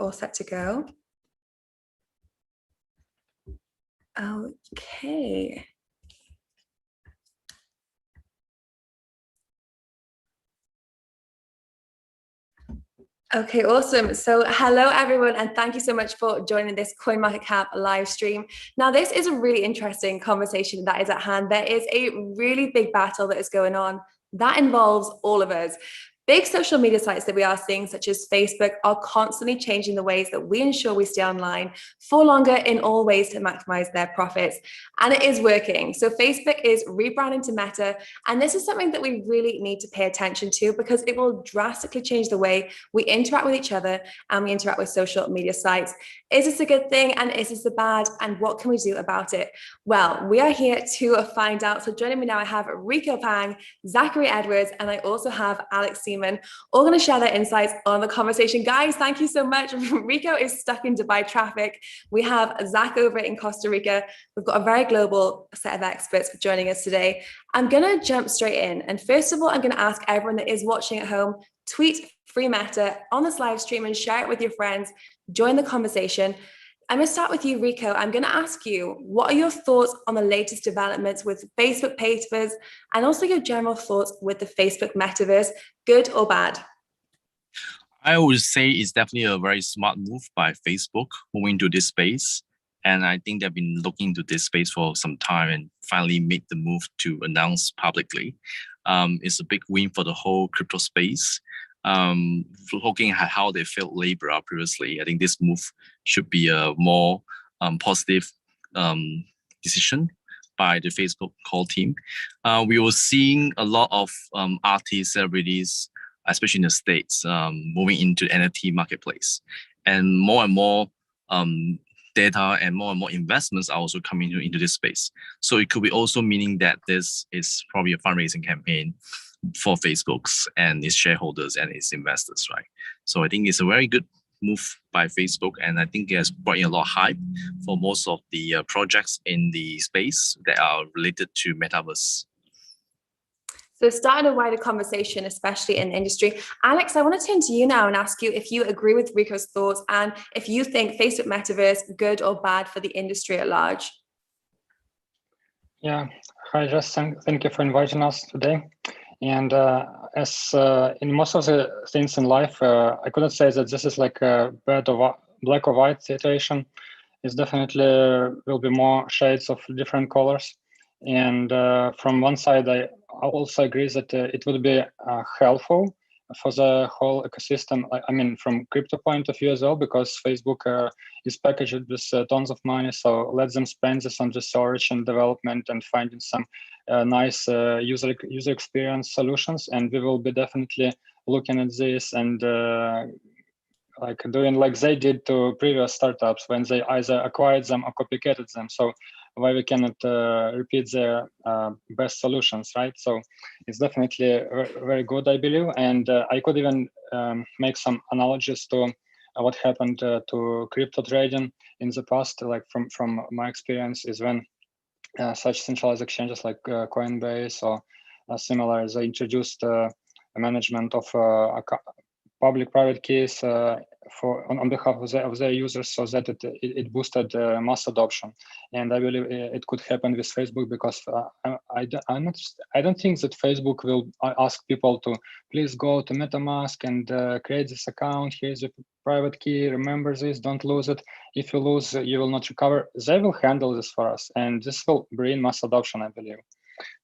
all set to go. Okay. Okay, awesome. So hello, everyone, and thank you so much for joining this CoinMarketCap live stream. Now, this is a really interesting conversation that is at hand. There is a really big battle that is going on that involves all of us. Big social media sites that we are seeing, such as Facebook, are constantly changing the ways that we ensure we stay online for longer in all ways to maximize their profits. And it is working. So Facebook is rebranding to Meta. And this is something that we really need to pay attention to because it will drastically change the way we interact with each other and we interact with social media sites. Is this a good thing? And is this a bad? And what can we do about it? Well, we are here to find out. So joining me now, I have Rico Pang, Zachary Edwards, and I also have Alex Siman, all going to share their insights on the conversation. Guys, thank you so much. Rico is stuck in Dubai traffic. We have Zach over in Costa Rica. We've got a very global set of experts joining us today. I'm going to jump straight in. And first of all, I'm going to ask everyone that is watching at home, tweet free Meta on this live stream and share it with your friends. Join the conversation. I'm going to start with you, Rico. I'm going to ask you, what are your thoughts on the latest developments with Facebook papers and also your general thoughts with the Facebook metaverse, good or bad? I would say it's definitely a very smart move by Facebook moving to this space. And I think they've been looking into this space for some time and finally made the move to announce publicly. It's a big win for the whole crypto space. Looking at how they felt Libra previously, I think this move should be a more positive decision by the Facebook core team. We were seeing a lot of artists, celebrities, especially in the States, moving into NFT marketplace, and more data and more investments are also coming into this space. So it could be also meaning that this is probably a fundraising campaign for Facebook's and its shareholders and its investors, right? So I think it's a very good move by Facebook, and I think it has brought in a lot of hype for most of the projects in the space that are related to Metaverse. So starting a wider conversation, especially in the industry, Alex, I want to turn to you now and ask you if you agree with Rico's thoughts and if you think Facebook Metaverse good or bad for the industry at large. Yeah, hi, Jess. Thank you for inviting us today. And as in most of the things in life, I couldn't say that this is like a black or white situation. It's definitely will be more shades of different colors. And from one side, I also agree that it would be helpful for the whole ecosystem. I mean, from crypto point of view as well, because Facebook is packaged with tons of money. So let them spend this on research and development and finding some nice user experience solutions. And we will be definitely looking at this and like doing like they did to previous startups when they either acquired them or copycated them. So why we cannot repeat their best solutions, right? So it's definitely very good, I believe. And I could even make some analogies to what happened to crypto trading in the past. Like from my experience is when such centralized exchanges like Coinbase or similar, they introduced a management of public-private keys on behalf of their users, so that it boosted mass adoption. And I believe it could happen with Facebook because I don't think that Facebook will ask people to please go to MetaMask and create this account. Here's a private key. Remember this. Don't lose it. If you lose, you will not recover. They will handle this for us, and this will bring mass adoption, I believe.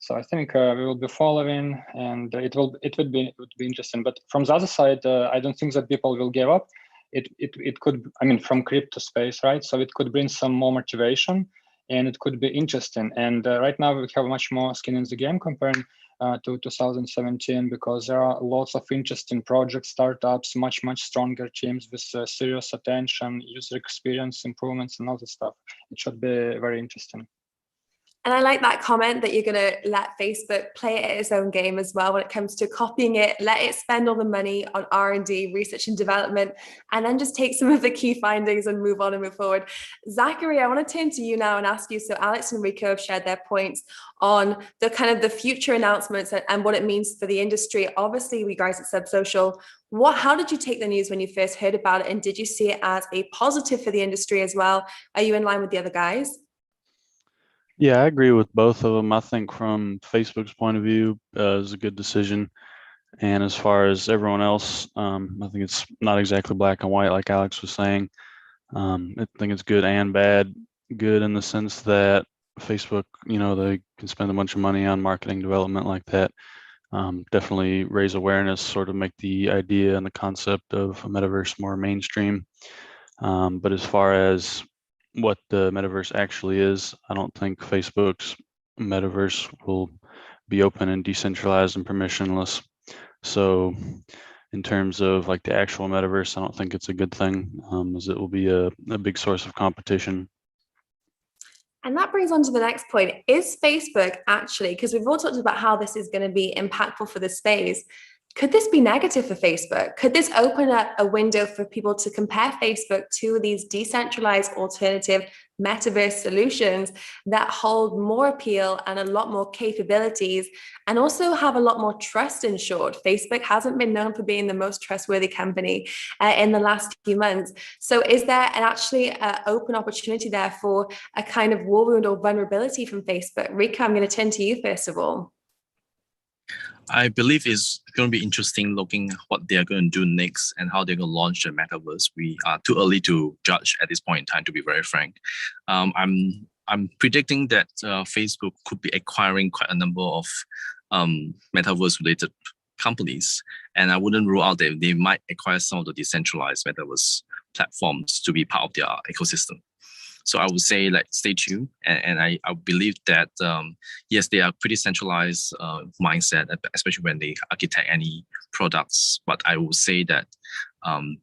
So I think we will be following, and it would be interesting. But from the other side, I don't think that people will give up. It could, I mean, from crypto space, right? So it could bring some more motivation, and it could be interesting. And right now we have much more skin in the game compared to 2017, because there are lots of interesting projects, startups, much stronger teams with serious attention, user experience improvements, and all this stuff. It should be very interesting. And I like that comment that you're going to let Facebook play it at its own game as well when it comes to copying it, let it spend all the money on R&D, research and development, and then just take some of the key findings and move on and move forward. Zachary, I want to turn to you now and ask you, so Alex and Rico have shared their points on the kind of the future announcements and what it means for the industry. Obviously, we guys at SubSocial, how did you take the news when you first heard about it? And did you see it as a positive for the industry as well? Are you in line with the other guys? Yeah, I agree with both of them. I think from Facebook's point of view, it was a good decision. And as far as everyone else, I think it's not exactly black and white like Alex was saying. I think it's good and bad. Good in the sense that Facebook, they can spend a bunch of money on marketing development like that. Definitely raise awareness, sort of make the idea and the concept of a metaverse more mainstream. But as far as what the metaverse actually is, I don't think Facebook's metaverse will be open and decentralized and permissionless. So in terms of like the actual metaverse, I don't think it's a good thing, as it will be a big source of competition. And that brings on to the next point. Is Facebook actually, because we've all talked about how this is going to be impactful for the space, could this be negative for Facebook? Could this open up a window for people to compare Facebook to these decentralized alternative metaverse solutions that hold more appeal and a lot more capabilities and also have a lot more trust ensured? Facebook hasn't been known for being the most trustworthy company in the last few months. So is there actually an open opportunity there for a kind of war wound or vulnerability from Facebook? Rico, I'm going to turn to you first of all. I believe it's going to be interesting looking what they're going to do next and how they're going to launch the metaverse. We are too early to judge at this point in time, to be very frank. I'm predicting that Facebook could be acquiring quite a number of metaverse-related companies, and I wouldn't rule out that they might acquire some of the decentralized metaverse platforms to be part of their ecosystem. So I would say, stay tuned, and I believe that yes, they are pretty centralized mindset, especially when they architect any products. But I would say that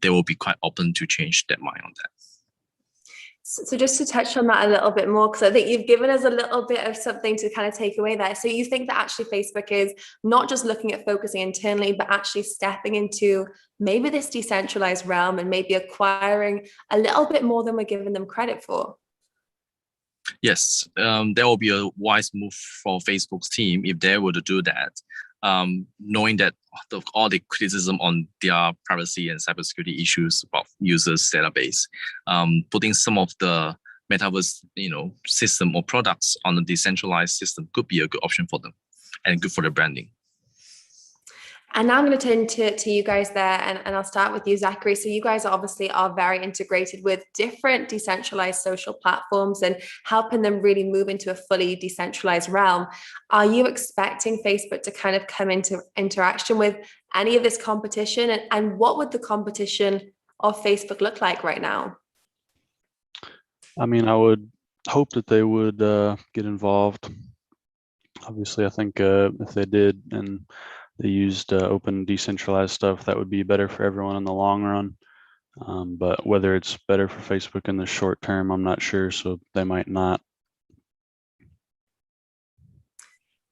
they will be quite open to change their mind on that. So just to touch on that a little bit more, because I think you've given us a little bit of something to kind of take away there. So you think that actually Facebook is not just looking at focusing internally, but actually stepping into maybe this decentralized realm and maybe acquiring a little bit more than we're giving them credit for? Yes, there will be a wise move for Facebook's team if they were to do that, knowing that all the criticism on their privacy and cybersecurity issues about users' database, putting some of the metaverse, system or products on a decentralized system could be a good option for them and good for their branding. And now I'm going to turn to you guys there, and I'll start with you, Zachary. So you guys obviously are very integrated with different decentralized social platforms and helping them really move into a fully decentralized realm. Are you expecting Facebook to kind of come into interaction with any of this competition? And what would the competition of Facebook look like right now? I mean, I would hope that they would get involved. Obviously, I think if they did and they used open decentralized stuff, that would be better for everyone in the long run. But whether it's better for Facebook in the short term, I'm not sure, so they might not.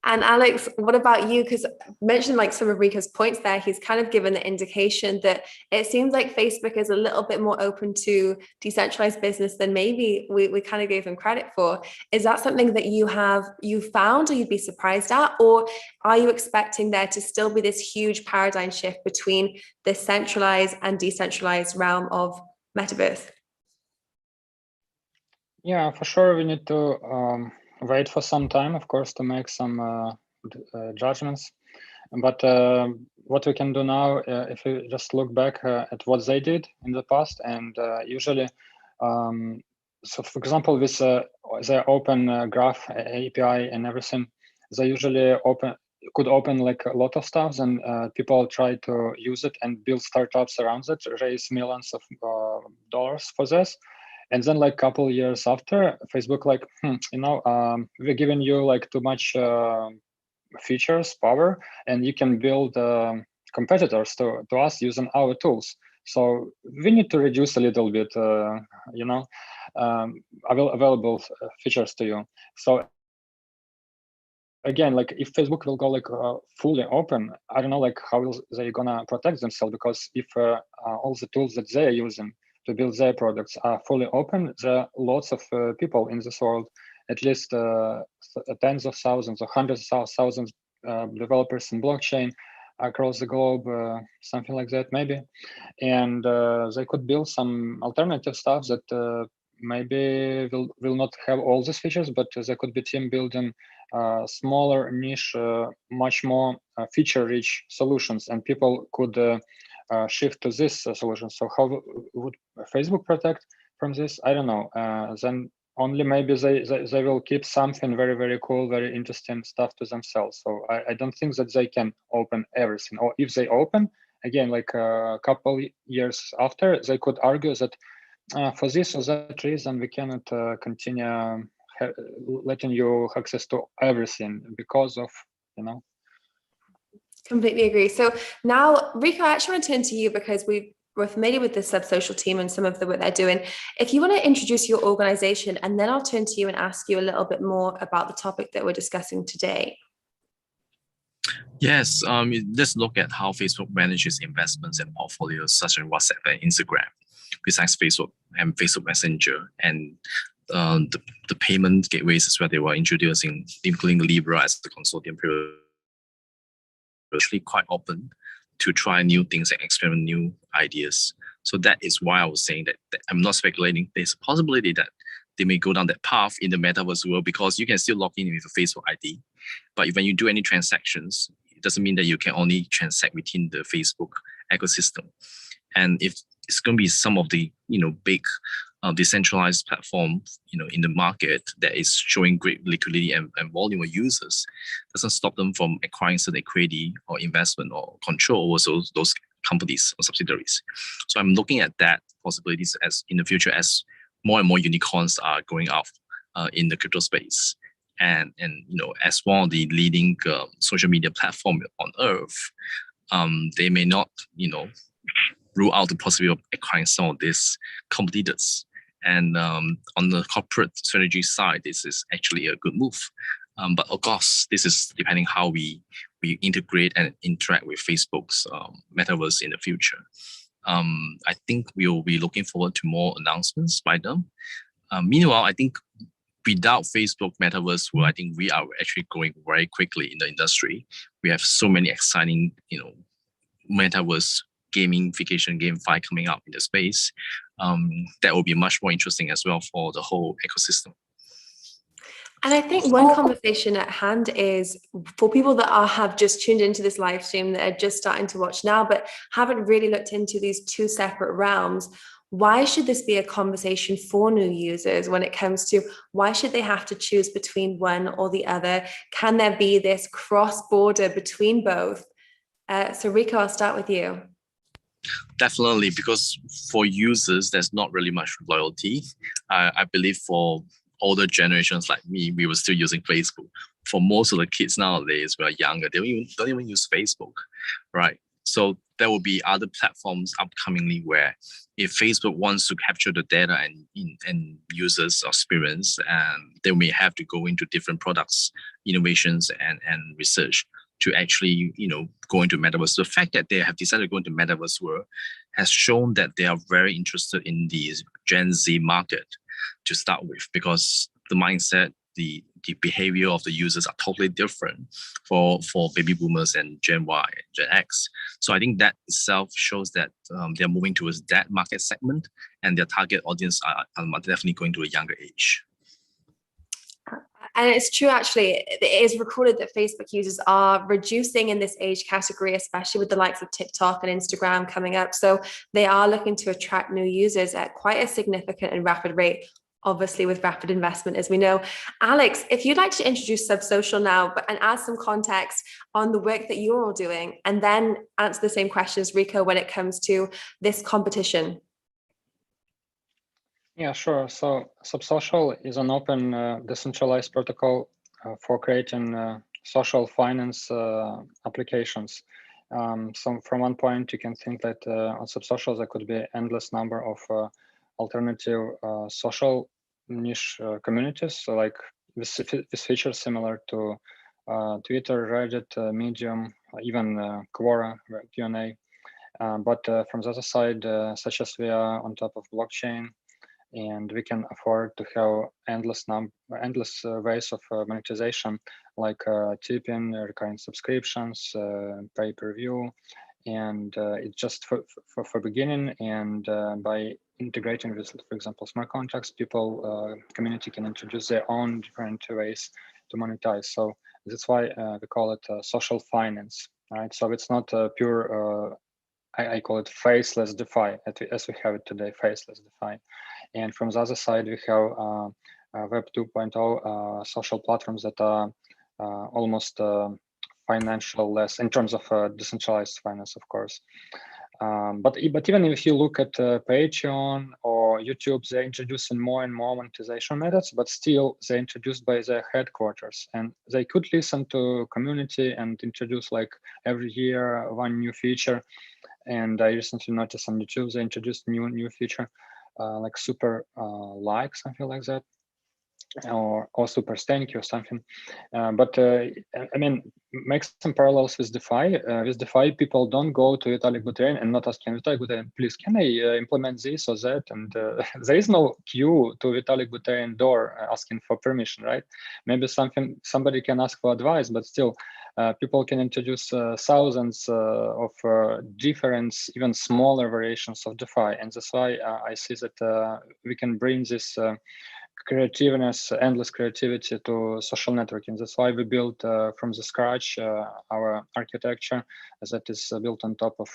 And Alex, what about you? Because mentioned like some of Rico's points there, he's kind of given the indication that it seems like Facebook is a little bit more open to decentralized business than maybe we kind of gave them credit for. Is that something that you found or you'd be surprised at? Or are you expecting there to still be this huge paradigm shift between the centralized and decentralized realm of metaverse? Yeah, for sure, we need to wait for some time, of course, to make some judgments. But what we can do now, if we just look back at what they did in the past, and usually, so for example, with their open graph API and everything, they usually could open like a lot of stuff, and people try to use it and build startups around it, raise millions of dollars for this. And then like a couple years after, Facebook like, we're giving you like too much features, power, and you can build competitors to us using our tools. So we need to reduce a little bit, available features to you. So again, like if Facebook will go like fully open, I don't know like how they gonna protect themselves, because if all the tools that they're using to build their products are fully open, there are lots of people in this world, at least tens of thousands or hundreds of thousands developers in blockchain across the globe, something like that maybe, and they could build some alternative stuff that maybe will not have all these features, but there could be team building smaller niche, much more feature-rich solutions, and people could shift to this solution. So how would Facebook protect from this? I don't know. Then only maybe they will keep something very, very cool, very interesting stuff to themselves. So I don't think that they can open everything. Or if they open, again, like a couple years after, they could argue that for this or that reason, we cannot continue letting you access to everything because of, you know. Completely agree. So now, Rico, I actually want to turn to you because we're familiar with the SubSocial team and some of the work they're doing. If you want to introduce your organization, and then I'll turn to you and ask you a little bit more about the topic that we're discussing today. Yes, let's look at how Facebook manages investments and portfolios such as WhatsApp and Instagram, besides Facebook and Facebook Messenger, and the payment gateways as well they were introducing, including Libra as the consortium period, actually quite open to try new things and experiment new ideas. So that is why I was saying that I'm not speculating. There's a possibility that they may go down that path in the metaverse world, because you can still log in with a Facebook ID. But when you do any transactions, it doesn't mean that you can only transact within the Facebook ecosystem. And if it's going to be some of the big decentralized platform in the market that is showing great liquidity and volume of users, doesn't stop them from acquiring certain equity or investment or control over those companies or subsidiaries. So I'm looking at that possibilities as in the future as more and more unicorns are going out in the crypto space. And as one of the leading social media platform on earth, they may not rule out the possibility of acquiring some of these competitors. And on the corporate strategy side, this is actually a good move. But of course, this is depending how we integrate and interact with Facebook's metaverse in the future. I think we will be looking forward to more announcements by them. Meanwhile, I think without Facebook metaverse, I think we are actually growing very quickly in the industry. We have so many exciting, metaverse gamification, GameFi coming up in the space. That will be much more interesting as well for the whole ecosystem. And I think one conversation at hand is for people that have just tuned into this live stream, that are just starting to watch now, but haven't really looked into these two separate realms. Why should this be a conversation for new users when it comes to why should they have to choose between one or the other? Can there be this cross-border between both? So Rico, I'll start with you. Definitely, because for users, there's not really much loyalty. I believe for older generations like me, we were still using Facebook. For most of the kids nowadays, we are younger, they don't even use Facebook, right? So there will be other platforms upcomingly where if Facebook wants to capture the data and users' experience, they may have to go into different products, innovations, and research to actually, go into metaverse. The fact that they have decided to go into metaverse world has shown that they are very interested in the Gen Z market to start with, because the mindset, the behavior of the users are totally different for baby boomers and Gen Y and Gen X. So I think that itself shows that they're moving towards that market segment, and their target audience are definitely going to a younger age. And it's true, actually, it is recorded that Facebook users are reducing in this age category, especially with the likes of TikTok and Instagram coming up. So they are looking to attract new users at quite a significant and rapid rate, obviously with rapid investment, as we know. Alex, if you'd like to introduce SubSocial now and add some context on the work that you're all doing, and then answer the same questions, Rico, when it comes to this competition. Yeah, sure. So SubSocial is an open decentralized protocol for creating social finance applications. So from one point, you can think that on SubSocial, there could be endless number of alternative social niche communities. So like this feature similar to Twitter, Reddit, Medium, even Quora, Q&A. But from the other side, such as we are on top of blockchain, and we can afford to have endless ways of monetization, like tipping, recurring subscriptions, pay-per-view, and it's just for beginning. And by integrating with, for example, smart contracts, people, community can introduce their own different ways to monetize. So that's why we call it social finance, right? So it's not pure, I call it faceless DeFi, as we have it today, faceless DeFi. And from the other side, we have Web 2.0 social platforms that are almost financial less in terms of decentralized finance, of course. But even if you look at Patreon or YouTube, they're introducing more and more monetization methods, but still they're introduced by their headquarters, and they could listen to community and introduce like every year one new feature. And I recently noticed on YouTube they introduced new feature like super like, something like that, or super thank you or something. But I mean, make some parallels with DeFi. With DeFi, people don't go to Vitalik Buterin and not asking Vitalik Buterin, please, can I implement this or that? And there is no queue to Vitalik Buterin door asking for permission, right? Maybe somebody can ask for advice, but still, people can introduce thousands of different, even smaller variations of DeFi. And that's why I see that we can bring this creativeness, endless creativity to social networking. That's why we built from the scratch our architecture that is built on top of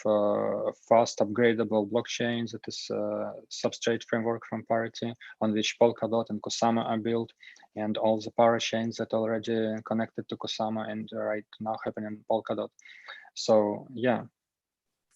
fast upgradable blockchains. That is substrate framework from Parity, on which Polkadot and Kusama are built, and all the parachains that already connected to Kusama and right now happen in Polkadot. So yeah.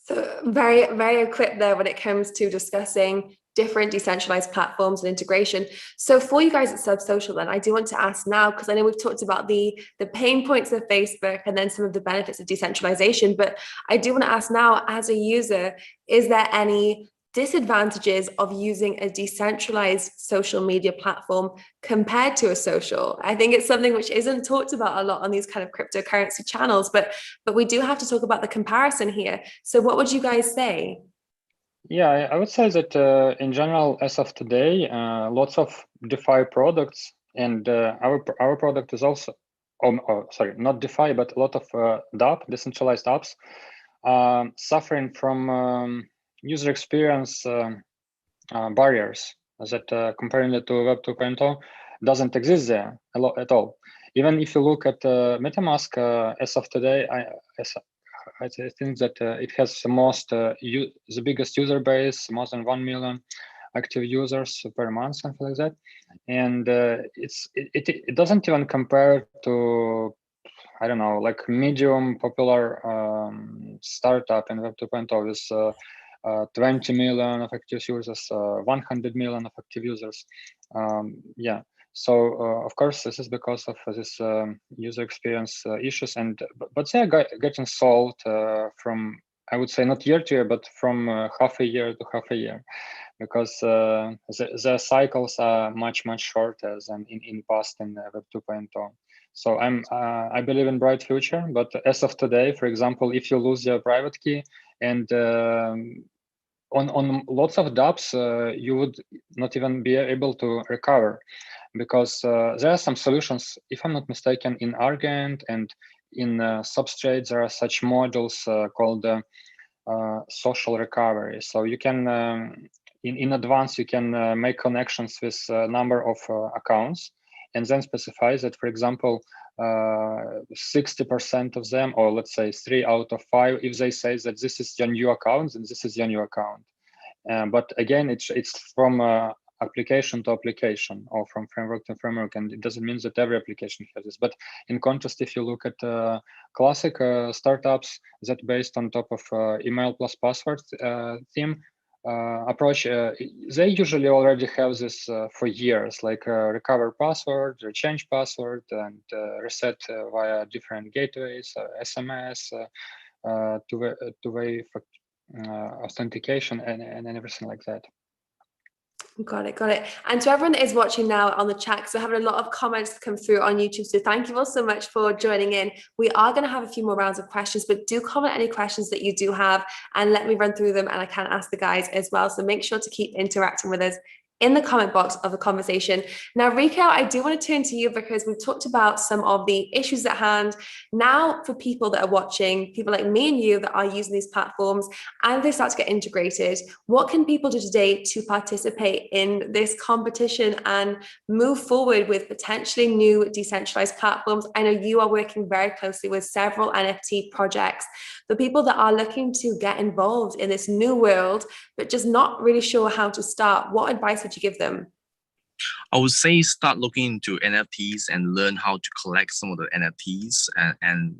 So very, very equipped there when it comes to discussing different decentralized platforms and integration. So for you guys at SubSocial, then I do want to ask now, because I know we've talked about the pain points of Facebook and then some of the benefits of decentralization, but I do want to ask now, as a user, is there any disadvantages of using a decentralized social media platform compared to a social? I think it's something which isn't talked about a lot on these kind of cryptocurrency channels, but we do have to talk about the comparison here. So what would you guys say? Yeah, I would say that in general, as of today, lots of DeFi products, and our product is also, sorry, not DeFi, but a lot of DApp, decentralized apps, suffering from user experience barriers that comparing it to Web 2.0 doesn't exist there at all. Even if you look at MetaMask as of today, I think that it has the biggest user base, more than 1 million active users per month, something like that. And it doesn't even compare to, I don't know, like medium popular startup in Web 2.0 with 20 million of active users, 100 million of active users. Yeah. So of course, this is because of this user experience issues, but they are getting solved from, I would say, not year to year, but from half a year to half a year, because the cycles are much shorter than in past in Web 2.0. So I believe in bright future, but as of today, for example, if you lose your private key and on lots of dApps, you would not even be able to recover, because there are some solutions, if I'm not mistaken, in Argent and in Substrate, there are such modules called social recovery. So you can, in advance, you can make connections with a number of accounts, and then specify that, for example, 60% of them, or let's say 3 out of 5, if they say that this is your new account, then this is your new account. But again, it's from application to application, or from framework to framework, and it doesn't mean that every application has this. But in contrast, if you look at classic startups that based on top of email plus password theme approach, they usually already have this for years, like recover password, change password, and reset via different gateways, SMS, two-way authentication, and everything like that. Got it, got it. And to everyone that is watching now on the chat, so we're having a lot of comments come through on YouTube. So thank you all so much for joining in. We are going to have a few more rounds of questions, but do comment any questions that you do have and let me run through them, and I can ask the guys as well. So make sure to keep interacting with us in the comment box of the conversation. Now, Rico, I do want to turn to you because we've talked about some of the issues at hand. Now, for people that are watching, people like me and you that are using these platforms, and they start to get integrated, what can people do today to participate in this competition and move forward with potentially new decentralized platforms? I know you are working very closely with several NFT projects. For people that are looking to get involved in this new world, but just not really sure how to start, what advice would you give them? I would say start looking into NFTs and learn how to collect some of the NFTs, and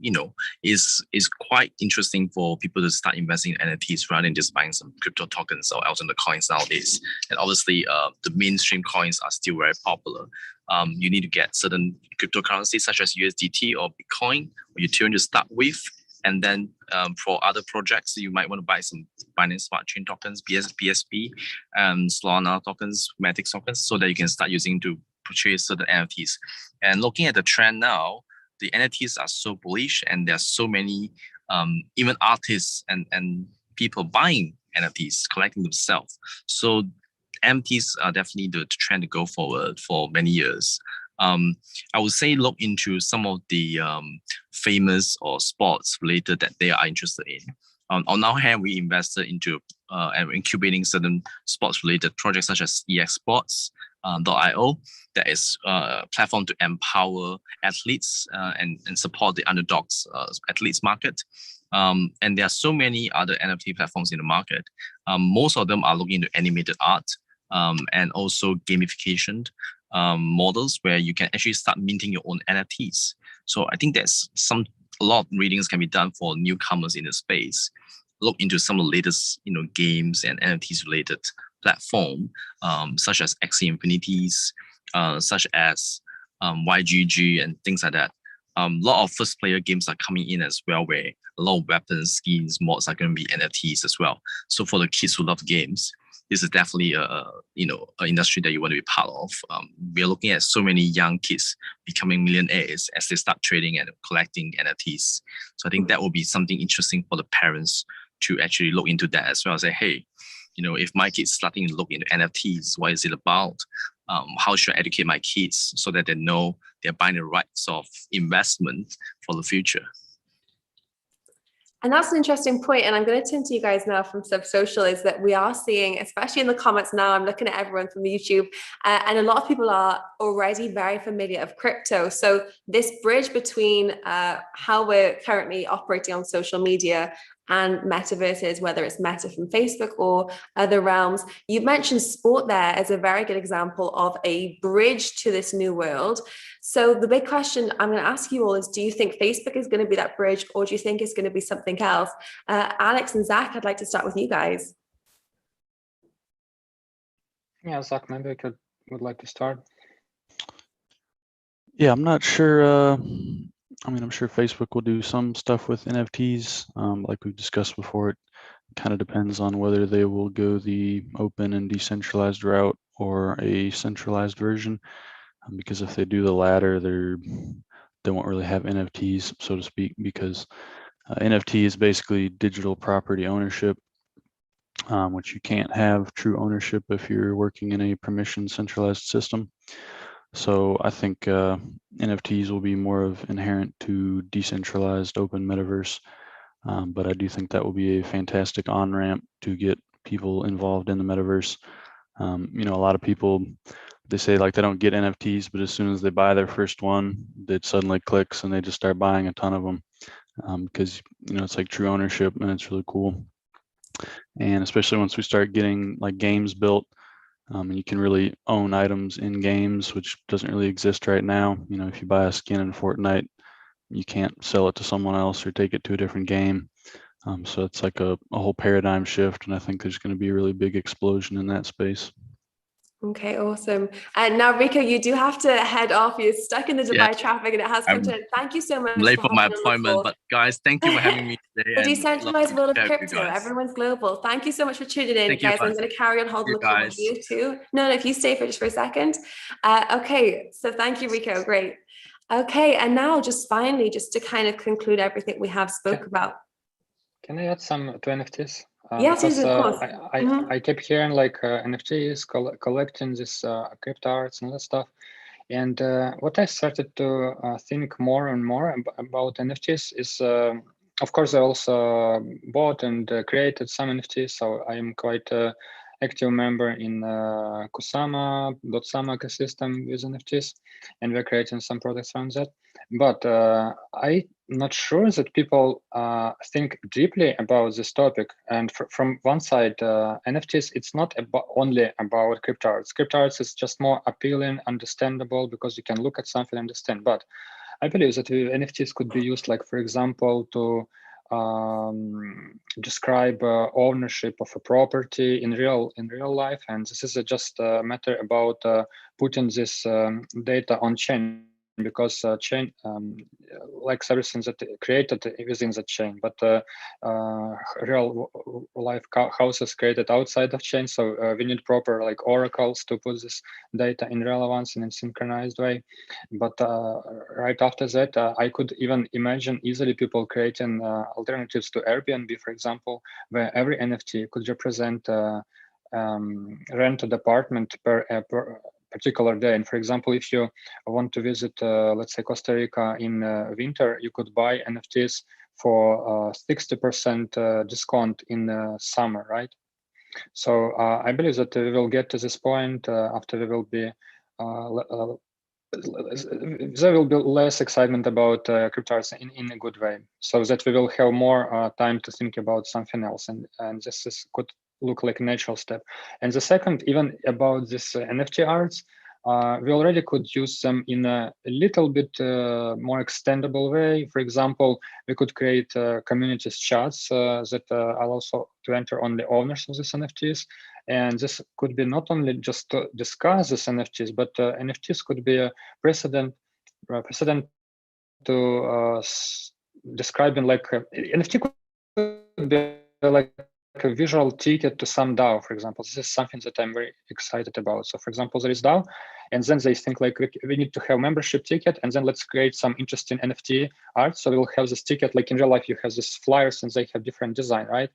is quite interesting for people to start investing in NFTs rather than just buying some crypto tokens or alternate coins nowadays. And obviously, the mainstream coins are still very popular. You need to get certain cryptocurrencies such as USDT or Bitcoin or Ethereum to start with. And then for other projects, you might want to buy some Binance Smart Chain tokens, BSB, Solana tokens, Matic tokens, so that you can start using to purchase certain NFTs. And looking at the trend now, the NFTs are so bullish, and there are so many even artists and people buying NFTs, collecting themselves. So NFTs are definitely the trend to go forward for many years. I would say look into some of the famous or sports related that they are interested in. On our hand, we invested into and incubating certain sports related projects such as eXports.io. That is a platform to empower athletes and support the underdogs athletes market. And there are so many other NFT platforms in the market. Most of them are looking into animated art and also gamification models where you can actually start minting your own NFTs. So I think there's a lot of readings can be done for newcomers in the space. Look into some of the latest, games and NFTs related platform, such as Axie Infinities, such as YGG and things like that. A lot of first player games are coming in as well, where a lot of weapons, skins, mods are going to be NFTs as well. So for the kids who love games, this is definitely an industry that you want to be part of. We are looking at so many young kids becoming millionaires as they start trading and collecting NFTs. So I think that will be something interesting for the parents to actually look into that as well. Say, hey, if my kids starting to look into NFTs, what is it about? How should I educate my kids so that they know they're buying the right sort of investment for the future? And that's an interesting point. And I'm going to turn to you guys now from SubSocial, is that we are seeing, especially in the comments now, I'm looking at everyone from YouTube, and a lot of people are already very familiar of crypto. So this bridge between how we're currently operating on social media and metaverses, whether it's Meta from Facebook or other realms. You mentioned sport there as a very good example of a bridge to this new world. So the big question I'm going to ask you all is, do you think Facebook is going to be that bridge, or do you think it's going to be something else? Alex and Zach, I'd like to start with you guys. Yeah, Zach, maybe I would like to start. Yeah, I'm not sure. I'm sure Facebook will do some stuff with NFTs. Like we've discussed before, it kind of depends on whether they will go the open and decentralized route or a centralized version. Because if they do the latter, they won't really have NFTs, so to speak, because NFT is basically digital property ownership, which you can't have true ownership if you're working in a permission centralized system. So I think NFTs will be more of inherent to decentralized open metaverse, but I do think that will be a fantastic on-ramp to get people involved in the metaverse. A lot of people, they say like they don't get NFTs, but as soon as they buy their first one, it suddenly clicks and they just start buying a ton of them because it's like true ownership and it's really cool. And especially once we start getting like games built, and you can really own items in games, which doesn't really exist right now. If you buy a skin in Fortnite, you can't sell it to someone else or take it to a different game. So it's like a whole paradigm shift, and I think there's going to be a really big explosion in that space. Okay, awesome. And now, Rico, you do have to head off. You're stuck in the Yeah, Dubai traffic and it has come I'm to an end. Thank you so much late for for my hopping on the appointment, call. but guys, thank you for having me today The and love decentralized to world of chat with you crypto. guys. Everyone's global. Thank you so much for tuning in, Thank you, guys. I'm guys. going to carry on holding You the call guys. with you too. No, if you stay for just for a second. Okay, so thank you, Rico. Great. Okay, and now just finally, just to kind of conclude everything we have spoke about. Can I add some to NFTs? Yes, Because of course. I kept hearing like NFTs, collecting this crypto arts and all that stuff. And what I started to think more and more about NFTs is, of course, I also bought and created some NFTs. So I am quite active member in Kusama, .sama ecosystem with NFTs, and we're creating some products around that. But I'm not sure that people think deeply about this topic. And from one side, NFTs, it's not only about crypto arts. Crypto arts is just more appealing, understandable, because you can look at something and understand. But I believe that NFTs could be used, like, for example, to describe ownership of a property in real life, and this is just a matter about putting this data on chain, because chain likes everything that created within the chain, but real life houses created outside of chain. So we need proper like oracles to put this data in relevance in a synchronized way. But right after that, I could even imagine easily people creating alternatives to Airbnb, for example, where every NFT could represent rented apartment per particular day. And for example, if you want to visit, let's say, Costa Rica in winter, you could buy NFTs for 60% discount in summer, right? So I believe that we will get to this point after we will be there will be less excitement about crypto arts in a good way, so that we will have more time to think about something else, and this could look like a natural step. And the second, even about this NFT arts, we already could use them in a little bit more extendable way. For example, we could create communities chats that allow also to enter on the owners of these NFTs. And this could be not only just to discuss these NFTs, but NFTs could be a precedent to describing, like NFT could be like a visual ticket to some DAO, for example. This is something that I'm very excited about. So for example, there is DAO, and then they think like we need to have membership ticket, and then let's create some interesting NFT art. So we'll have this ticket, like in real life, you have these flyers and they have different design, right?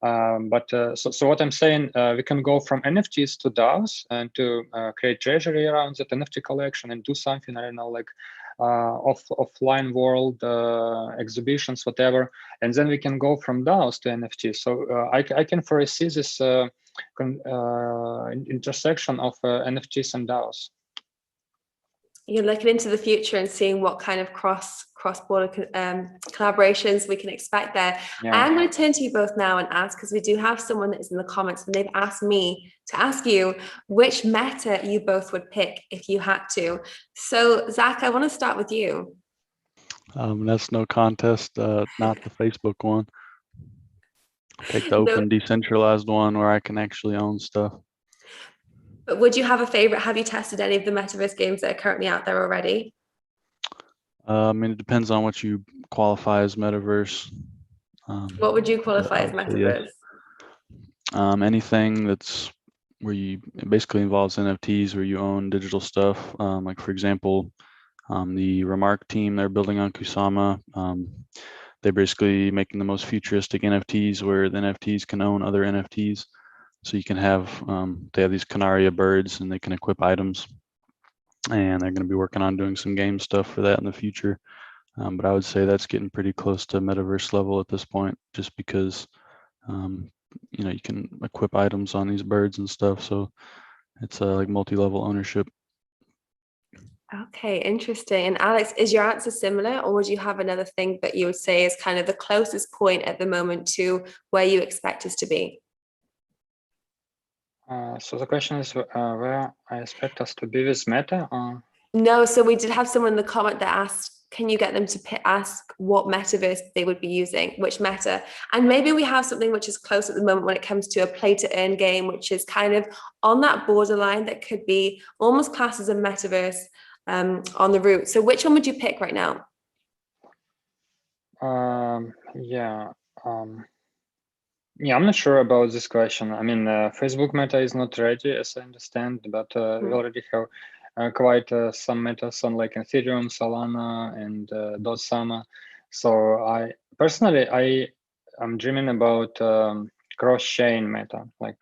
So what I'm saying, we can go from NFTs to DAOs and to create treasury around that NFT collection and do something, I don't know, like offline world exhibitions, whatever. And then we can go from DAOs to NFTs. So I can foresee this intersection of NFTs and DAOs. You're looking into the future and seeing what kind of cross-border collaborations we can expect there. Yeah. I'm going to turn to you both now and ask, because we do have someone that is in the comments and they've asked me to ask you which meta you both would pick if you had to. So Zach, I want to start with you. That's no contest, not the Facebook one. Take the open decentralized one where I can actually own stuff. But would you have a favorite? Have you tested any of the metaverse games that are currently out there already? I mean, it depends on what you qualify as metaverse. What would you qualify as metaverse? Yes. Anything that's where it basically involves NFTs, where you own digital stuff. Like for example, the Remark team, they're building on Kusama. They're basically making the most futuristic NFTs where the NFTs can own other NFTs. So you can have, they have these Canaria birds and they can equip items. And they're going to be working on doing some game stuff for that in the future. But I would say that's getting pretty close to metaverse level at this point, just because, you can equip items on these birds and stuff. So it's like multi-level ownership. Okay, interesting. And Alex, is your answer similar, or would you have another thing that you would say is kind of the closest point at the moment to where you expect us to be? So the question is where I expect us to be with Meta? No, so we did have someone in the comment that asked can you get them to ask what metaverse they would be using, which meta? And maybe we have something which is close at the moment when it comes to a play to earn game, which is kind of on that borderline that could be almost classed as a metaverse on the route. So which one would you pick right now? Yeah, I'm not sure about this question. I mean, Facebook Meta is not ready, as I understand, but we already have quite some metas on like Ethereum, Solana, and Dot-Sama. So I personally, I'm dreaming about cross-chain meta, like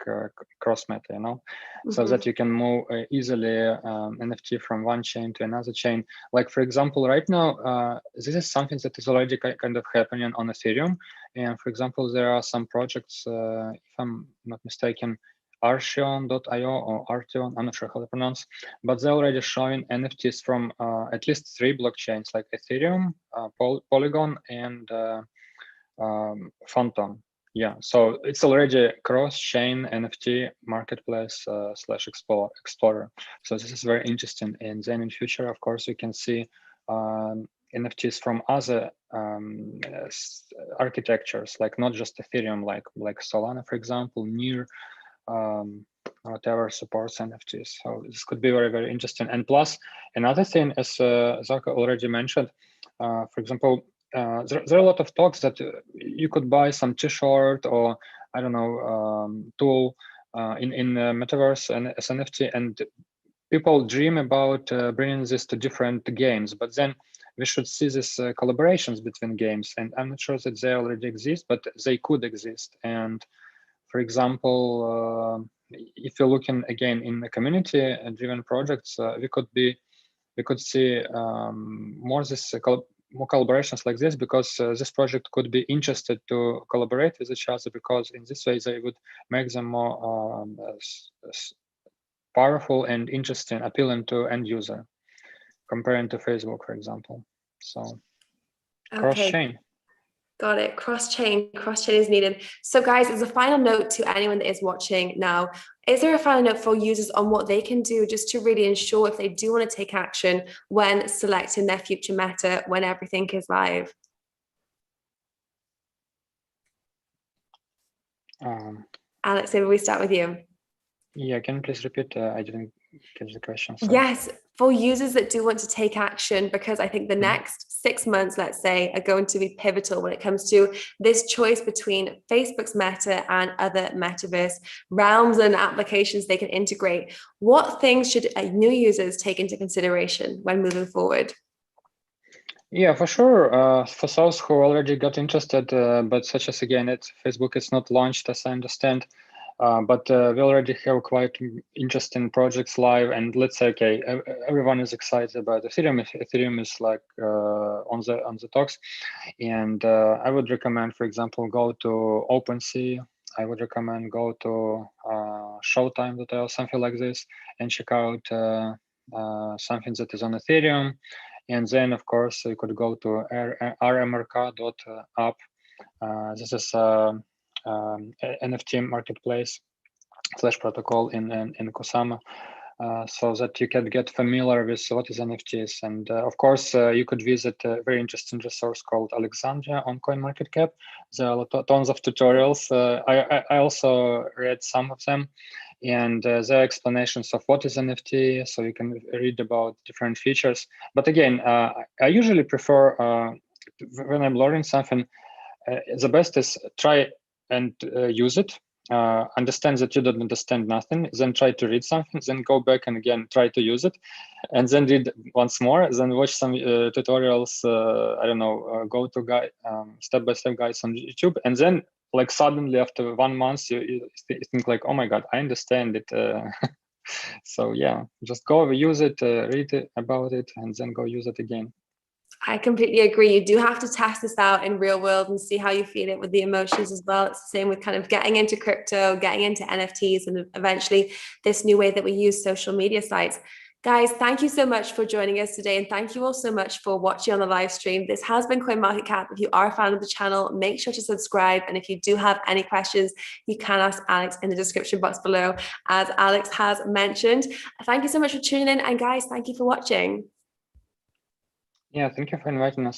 cross meta, you know, so that you can move easily NFT from one chain to another chain. Like, for example, right now, this is something that is already kind of happening on Ethereum. And for example, there are some projects, if I'm not mistaken, Archeon.io or Arteon, I'm not sure how to pronounce, but they're already showing NFTs from at least 3 blockchains like Ethereum, Polygon, and Phantom. Yeah, so it's already cross-chain NFT marketplace slash explorer. So this is very interesting. And then in future, of course, we can see NFTs from other architectures, like not just Ethereum, like Solana, for example, Near, whatever supports NFTs. So this could be very, very interesting. And plus, another thing, as Zach already mentioned, for example, there are a lot of talks that you could buy some T-shirt or I don't know tool in Metaverse and as NFT, and people dream about bringing this to different games. But then we should see these collaborations between games, and I'm not sure that they already exist, but they could exist. And for example, if you're looking again in the community-driven projects, we could see more collaborations like this, because this project could be interested to collaborate with each other, because in this way they would make them more powerful and interesting, appealing to end user, comparing to Facebook, for example. So cross-chain. Got it. Cross-chain is needed. So guys, as a final note to anyone that is watching now, is there a final note for users on what they can do just to really ensure if they do want to take action when selecting their future meta, when everything is live? Alex, maybe we start with you. Yeah, can you please repeat? I didn't catch the question. Sorry. Yes, for users that do want to take action, because I think the next 6 months, let's say, are going to be pivotal when it comes to this choice between Facebook's meta and other metaverse realms and applications they can integrate. What things should new users take into consideration when moving forward? Yeah, for sure. For those who already got interested, but such as again, Facebook is not launched, as I understand. But we already have quite interesting projects live, and let's say, okay, everyone is excited about Ethereum. Ethereum is like on the talks, and I would recommend, for example, go to OpenSea. I would recommend go to Showtime.io, something like this, and check out something that is on Ethereum. And then, of course, you could go to rmrk.app. This is NFT marketplace / protocol in Kusama, so that you can get familiar with what is NFTs. And of course, you could visit a very interesting resource called Alexandria on CoinMarketCap. There are tons of tutorials. I also read some of them, and there are explanations of what is NFT, so you can read about different features. But again, I usually prefer when I'm learning something, the best is try and use it, understand that you don't understand nothing, then try to read something, then go back and again try to use it, and then read once more, then watch some tutorials, I don't know, go to step-by-step guides on YouTube, and then like suddenly after 1 month you think like, oh my god, I understand it. So yeah, just go use it, read about it, and then go use it again. I completely agree. You do have to test this out in real world and see how you feel it with the emotions as well. It's the same with kind of getting into crypto, getting into NFTs, and eventually this new way that we use social media sites. Guys, thank you so much for joining us today. And thank you all so much for watching on the live stream. This has been CoinMarketCap. If you are a fan of the channel, make sure to subscribe. And if you do have any questions, you can ask Alex in the description box below, as Alex has mentioned. Thank you so much for tuning in. And guys, thank you for watching. Yeah, thank you for inviting us.